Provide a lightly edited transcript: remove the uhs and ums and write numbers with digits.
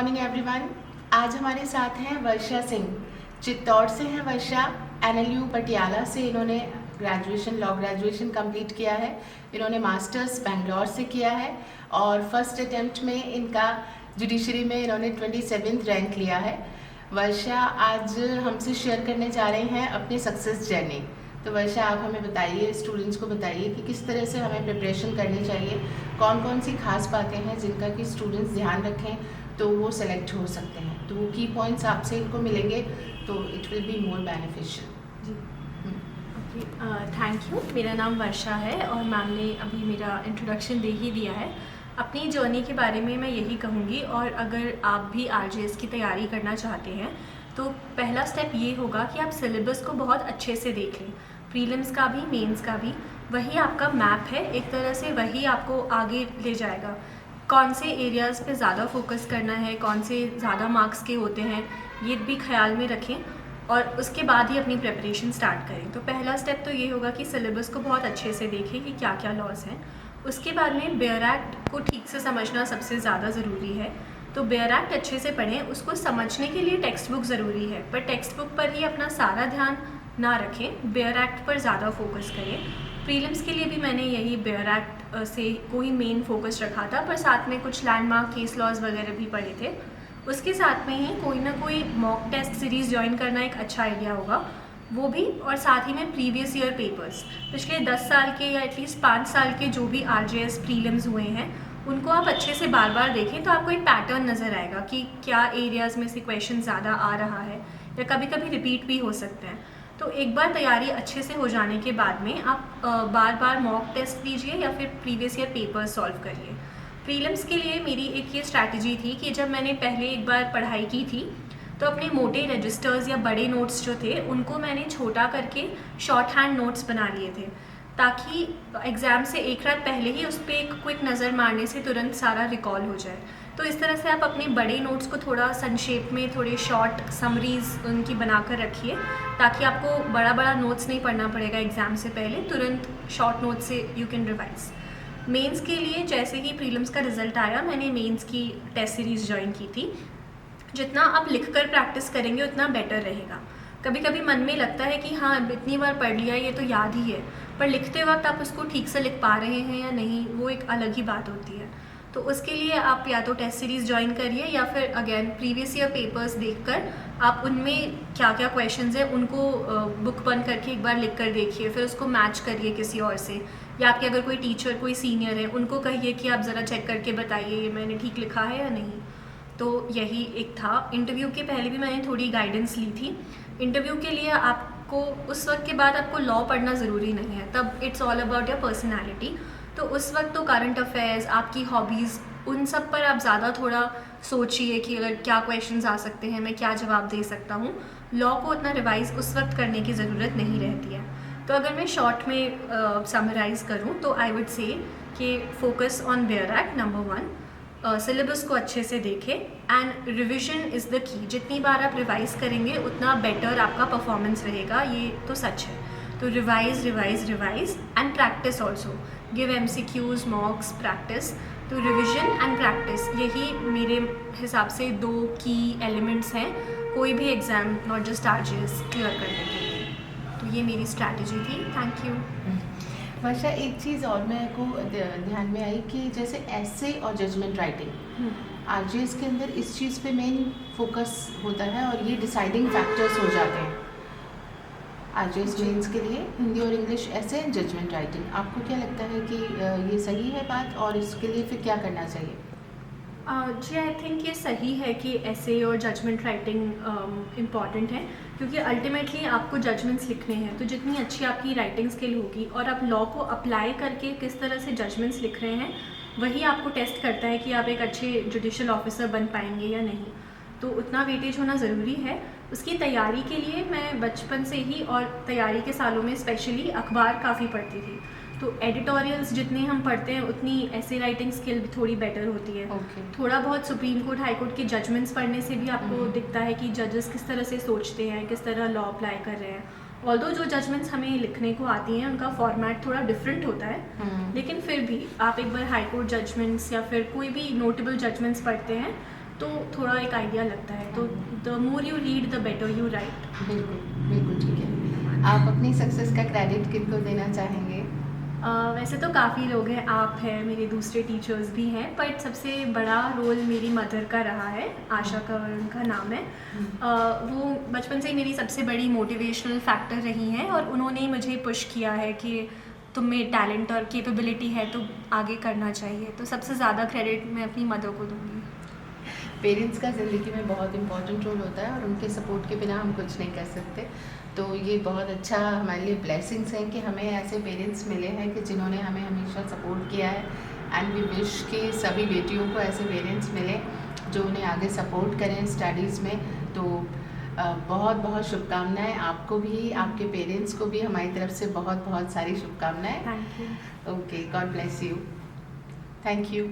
Morning everyone. आज हमारे साथ हैं वर्षा सिंह। चित्तौड़ से हैं वर्षा। NLU पटियाला से इन्होंने लॉ ग्रेजुएशन कंप्लीट किया है। इन्होंने मास्टर्स बेंगलोर से किया है और फर्स्ट अटेम्प्ट में इनका जुडिशरी में इन्होंने 27th रैंक लिया है। वर्षा आज हमसे शेयर करने जा रहे हैं अपनी सक्सेस जर्नी। तो वर्षा, आप हमें बताइए, स्टूडेंट्स को बताइए कि किस तरह से हमें प्रिपरेशन करनी चाहिए, कौन कौन सी खास बातें हैं जिनका कि स्टूडेंट्स ध्यान रखें तो वो सेलेक्ट हो सकते हैं। तो वो की पॉइंट्स आपसे इनको मिलेंगे तो it will be more beneficial. जी ओके, थैंक यू। मेरा नाम वर्षा है और मैम ने अभी मेरा इंट्रोडक्शन दे ही दिया है। अपनी जर्नी के बारे में मैं यही कहूँगी, और अगर आप भी RJS की तैयारी करना चाहते हैं तो पहला स्टेप ये होगा कि आप सिलेबस को बहुत अच्छे से देख लें, प्रीलिम्स का भी मेंस का भी। वही आपका मैप है एक तरह से, वही आपको आगे ले जाएगा। कौन से एरियाज़ पे ज़्यादा फोकस करना है, कौन से ज़्यादा मार्क्स के होते हैं, ये भी ख्याल में रखें और उसके बाद ही अपनी प्रिपरेशन स्टार्ट करें। तो पहला स्टेप तो ये होगा कि सिलेबस को बहुत अच्छे से देखें कि क्या क्या लॉज हैं। उसके बाद में बेयर एक्ट को ठीक से समझना सबसे ज़्यादा ज़रूरी है। तो बेयर एक्ट अच्छे से पढ़ें। उसको समझने के लिए टेक्स्ट बुक ज़रूरी है, पर टेक्स्ट बुक पर ही अपना सारा ध्यान ना रखें, बेयर एक्ट पर ज़्यादा फोकस करें। प्रीलिम्स के लिए भी मैंने यही बेयर एक्ट से कोई मेन फोकस रखा था, पर साथ में कुछ लैंडमार्क केस लॉज वगैरह भी पढ़े थे। उसके साथ में ही कोई ना कोई मॉक टेस्ट सीरीज़ ज्वाइन करना एक अच्छा आइडिया होगा, वो भी। और साथ ही में प्रीवियस ईयर पेपर्स, पिछले 10 साल के या एटलीस्ट 5 साल के जो भी RJS प्रीलिम्स हुए हैं उनको आप अच्छे से बार बार देखें, तो आपको एक पैटर्न नज़र आएगा कि क्या एरियाज़ में से क्वेश्चन ज़्यादा आ रहा है या कभी कभी रिपीट भी हो सकते हैं। तो एक बार तैयारी अच्छे से हो जाने के बाद में आप बार बार मॉक टेस्ट दीजिए या फिर प्रीवियस ईयर पेपर्स सॉल्व करिए। प्रीलिम्स के लिए मेरी एक ये स्ट्रैटेजी थी कि जब मैंने पहले एक बार पढ़ाई की थी तो अपने मोटे रजिस्टर्स या बड़े नोट्स जो थे उनको मैंने छोटा करके शॉर्ट हैंड नोट्स बना लिए थे, ताकि एग्ज़ाम से एक रात पहले ही उस पर एक क्विक नज़र मारने से तुरंत सारा रिकॉल हो जाए। तो इस तरह से आप अपने बड़े नोट्स को थोड़ा संक्षेप में, थोड़े शॉर्ट समरीज उनकी बनाकर रखिए, ताकि आपको बड़ा बड़ा नोट्स नहीं पढ़ना पड़ेगा एग्ज़ाम से पहले, तुरंत शॉर्ट नोट्स से यू कैन रिवाइज। मेंस के लिए जैसे ही प्रीलिम्स का रिजल्ट आया, मैंने मेंस की टेस्ट सीरीज़ ज्वाइन की थी। जितना आप लिखकर प्रैक्टिस करेंगे उतना बेटर रहेगा। कभी कभी मन में लगता है कि हाँ इतनी बार पढ़ लिया, ये तो याद ही है, पर लिखते वक्त आप उसको ठीक से लिख पा रहे हैं या नहीं, वो एक अलग ही बात होती है। तो उसके लिए आप या तो टेस्ट सीरीज़ ज्वाइन करिए या फिर अगेन प्रीवियस ईयर पेपर्स देखकर आप उनमें क्या क्या क्वेश्चंस हैं उनको बुक बंद करके एक बार लिख कर देखिए, फिर उसको मैच करिए किसी और से, या आपके अगर कोई टीचर, कोई सीनियर है, उनको कहिए कि आप ज़रा चेक करके बताइए ये मैंने ठीक लिखा है या नहीं। तो यही एक था। इंटरव्यू के पहले भी मैंने थोड़ी गाइडेंस ली थी। इंटरव्यू के लिए आपको उस वक्त के बाद आपको लॉ पढ़ना ज़रूरी नहीं है, तब it's all about your personality. तो उस वक्त तो करंट अफेयर्स, आपकी हॉबीज़, उन सब पर आप ज़्यादा थोड़ा सोचिए कि अगर क्या क्वेश्चंस आ सकते हैं, मैं क्या जवाब दे सकता हूँ। लॉ को उतना रिवाइज़ उस वक्त करने की ज़रूरत नहीं रहती है। तो अगर मैं शॉर्ट में समराइज़ करूँ तो आई वुड से कि focus on bare act number 1, syllabus को अच्छे से देखें, and revision is the key. जितनी बार आप रिवाइज़ करेंगे उतना बेटर आपका परफॉर्मेंस रहेगा, ये तो सच है। तो revise revise revise and practice also, give MCQs, मॉक्स, practice. तो रिविजन एंड प्रैक्टिस, यही मेरे हिसाब से 2 की एलिमेंट्स हैं कोई भी exam, not just RJS, clear करने के लिए। तो ये मेरी स्ट्रैटेजी थी। Thank you. वर्षा, एक चीज़ और मेरे को ध्यान में आई कि जैसे ऐसे और जजमेंट राइटिंग, RJS के अंदर इस चीज़ पे मेन फोकस होता है और ये डिसाइडिंग फैक्टर्स हो जाते हैं RJS मेंस के लिए, हिंदी और इंग्लिश ऐसे एंड जजमेंट राइटिंग। आपको क्या लगता है कि ये सही है बात, और इसके लिए फिर क्या करना चाहिए? जी आई थिंक ये सही है कि ऐसे और जजमेंट राइटिंग इम्पॉर्टेंट है, क्योंकि अल्टीमेटली आपको जजमेंट्स लिखने हैं। तो जितनी अच्छी आपकी राइटिंग स्किल होगी और आप लॉ को अप्लाई करके किस तरह से जजमेंट्स लिख रहे हैं, वही आपको टेस्ट करता है कि आप एक अच्छे जुडिशियल ऑफिसर बन पाएंगे या नहीं। तो उतना वेटेज होना ज़रूरी है। उसकी तैयारी के लिए मैं बचपन से ही और तैयारी के सालों में स्पेशली अखबार काफ़ी पढ़ती थी। तो एडिटोरियल्स जितने हम पढ़ते हैं उतनी ऐसे राइटिंग स्किल भी थोड़ी बेटर होती है। थोड़ा बहुत सुप्रीम कोर्ट, हाई कोर्ट के जजमेंट्स पढ़ने से भी आपको दिखता है कि जजेस किस तरह से सोचते हैं, किस तरह लॉ अप्लाई कर रहे हैं। ऑल्दो जो जजमेंट्स हमें लिखने को आती हैं उनका फॉर्मेट थोड़ा डिफरेंट होता है, लेकिन फिर भी आप एक बार हाई कोर्ट जजमेंट्स या फिर कोई भी नोटेबल जजमेंट्स पढ़ते हैं तो थोड़ा एक आइडिया लगता है। तो the more you read the better you right. बिल्कुल बिल्कुल ठीक है। आप अपनी सक्सेस का क्रेडिट किनको देना चाहेंगे? वैसे तो काफ़ी लोग हैं, आप हैं, मेरे दूसरे टीचर्स भी हैं, बट सबसे बड़ा रोल मेरी मदर का रहा है, आशा कंवर उनका नाम है। वो बचपन से ही मेरी सबसे बड़ी मोटिवेशनल फैक्टर रही हैं और उन्होंने मुझे पुश किया है कि तुम में टैलेंट और कैपेबिलिटी है तो आगे करना चाहिए। तो सबसे ज़्यादा क्रेडिट मैं अपनी मदर को दूँगी। पेरेंट्स का ज़िंदगी में बहुत इम्पोर्टेंट रोल होता है और उनके सपोर्ट के बिना हम कुछ नहीं कर सकते। तो ये बहुत अच्छा हमारे लिए ब्लेसिंग्स हैं कि हमें ऐसे पेरेंट्स मिले हैं कि जिन्होंने हमें हमेशा सपोर्ट किया है। एंड वी विश कि सभी बेटियों को ऐसे पेरेंट्स मिलें जो उन्हें आगे सपोर्ट करें स्टडीज़ में। तो बहुत बहुत शुभकामनाएं आपको भी, आपके पेरेंट्स को भी हमारी तरफ से बहुत बहुत सारी शुभकामनाएं। Thank you. Okay, God bless you. Thank you.